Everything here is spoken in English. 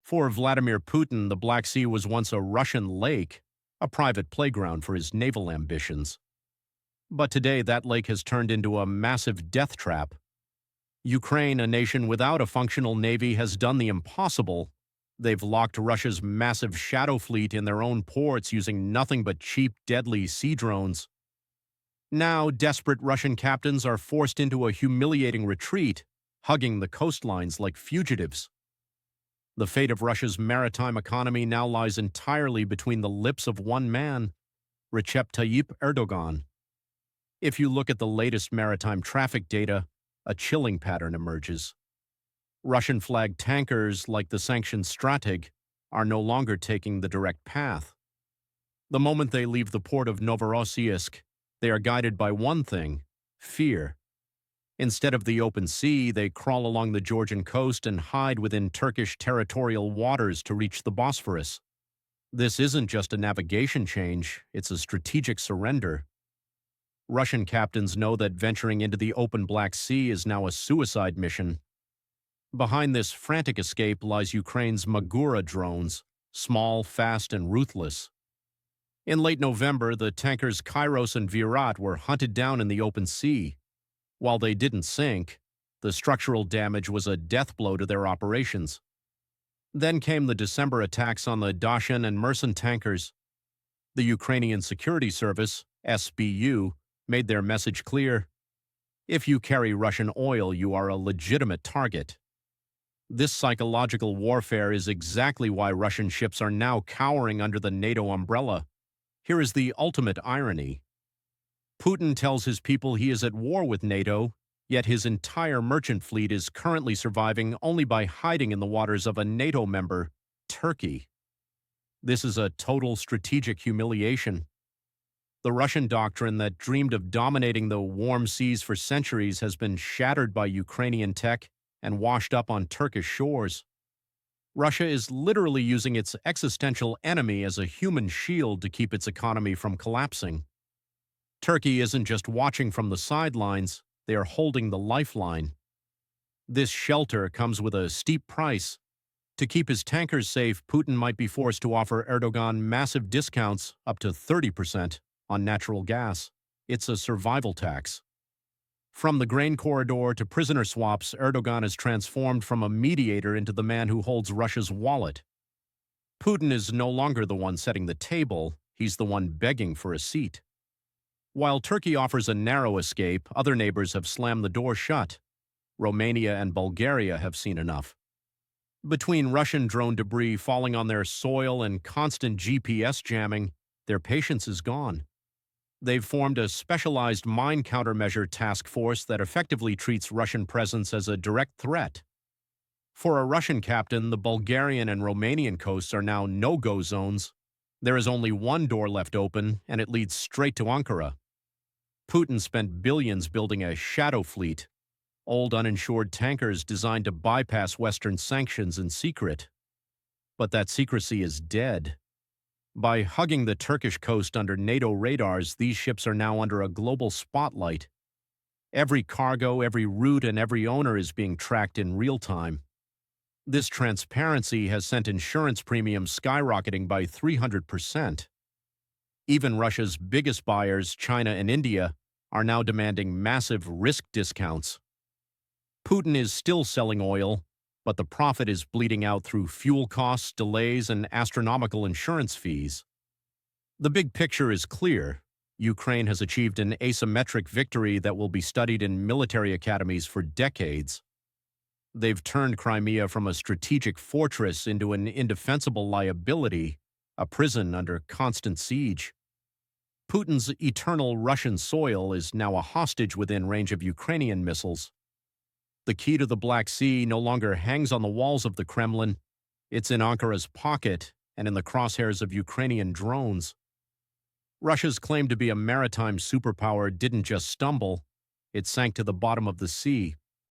For Vladimir Putin, the Black Sea was once a Russian lake, a private playground for his naval ambitions. But today, that lake has turned into a massive death trap. Ukraine, a nation without a functional navy, has done the impossible. They've locked Russia's massive shadow fleet in their own ports using nothing but cheap, deadly sea drones. Now, desperate Russian captains are forced into a humiliating retreat, hugging the coastlines like fugitives. The fate of Russia's maritime economy now lies entirely between the lips of one man, Recep Tayyip Erdogan. If you look at the latest maritime traffic data, a chilling pattern emerges. Russian-flagged tankers like the sanctioned Strateg are no longer taking the direct path. The moment they leave the port of Novorossiysk, they are guided by one thing: fear. Instead of the open sea, they crawl along the Georgian coast and hide within Turkish territorial waters to reach the Bosphorus. This isn't just a navigation change, it's a strategic surrender. Russian captains know that venturing into the open Black Sea is now a suicide mission. Behind this frantic escape lies Ukraine's Magura drones, small, fast, and ruthless. In late November, the tankers Kairos and Virat were hunted down in the open sea. While they didn't sink, the structural damage was a death blow to their operations. Then came the December attacks on the Dashin and Mersin tankers. The Ukrainian Security Service, SBU, made their message clear: if you carry Russian oil, you are a legitimate target. This psychological warfare is exactly why Russian ships are now cowering under the NATO umbrella. Here is the ultimate irony. Putin tells his people he is at war with NATO, yet his entire merchant fleet is currently surviving only by hiding in the waters of a NATO member, Turkey. This is a total strategic humiliation. The Russian doctrine that dreamed of dominating the warm seas for centuries has been shattered by Ukrainian tech and washed up on Turkish shores. Russia is literally using its existential enemy as a human shield to keep its economy from collapsing. Turkey isn't just watching from the sidelines, they are holding the lifeline. This shelter comes with a steep price. To keep his tankers safe, Putin might be forced to offer Erdogan massive discounts, up to 30%, on natural gas. It's a survival tax. From the grain corridor to prisoner swaps, Erdogan has transformed from a mediator into the man who holds Russia's wallet. Putin is no longer the one setting the table, he's the one begging for a seat. While Turkey offers a narrow escape, other neighbors have slammed the door shut. Romania and Bulgaria have seen enough. Between Russian drone debris falling on their soil and constant GPS jamming, their patience is gone. They've formed a specialized mine countermeasure task force that effectively treats Russian presence as a direct threat. For a Russian captain, the Bulgarian and Romanian coasts are now no-go zones. There is only one door left open, and it leads straight to Ankara. Putin spent billions building a shadow fleet, old uninsured tankers designed to bypass Western sanctions in secret. But that secrecy is dead. By hugging the Turkish coast under NATO radars, these ships are now under a global spotlight. Every cargo, every route, and every owner is being tracked in real time. This transparency has sent insurance premiums skyrocketing by 300%. Even Russia's biggest buyers, China and India, are now demanding massive risk discounts. Putin is still selling oil, but the profit is bleeding out through fuel costs, delays, and astronomical insurance fees. The big picture is clear. Ukraine has achieved an asymmetric victory that will be studied in military academies for decades. They've turned Crimea from a strategic fortress into an indefensible liability, a prison under constant siege. Putin's eternal Russian soil is now a hostage within range of Ukrainian missiles. The key to the Black Sea no longer hangs on the walls of the Kremlin. It's in Ankara's pocket and in the crosshairs of Ukrainian drones. Russia's claim to be a maritime superpower didn't just stumble, it sank to the bottom of the sea.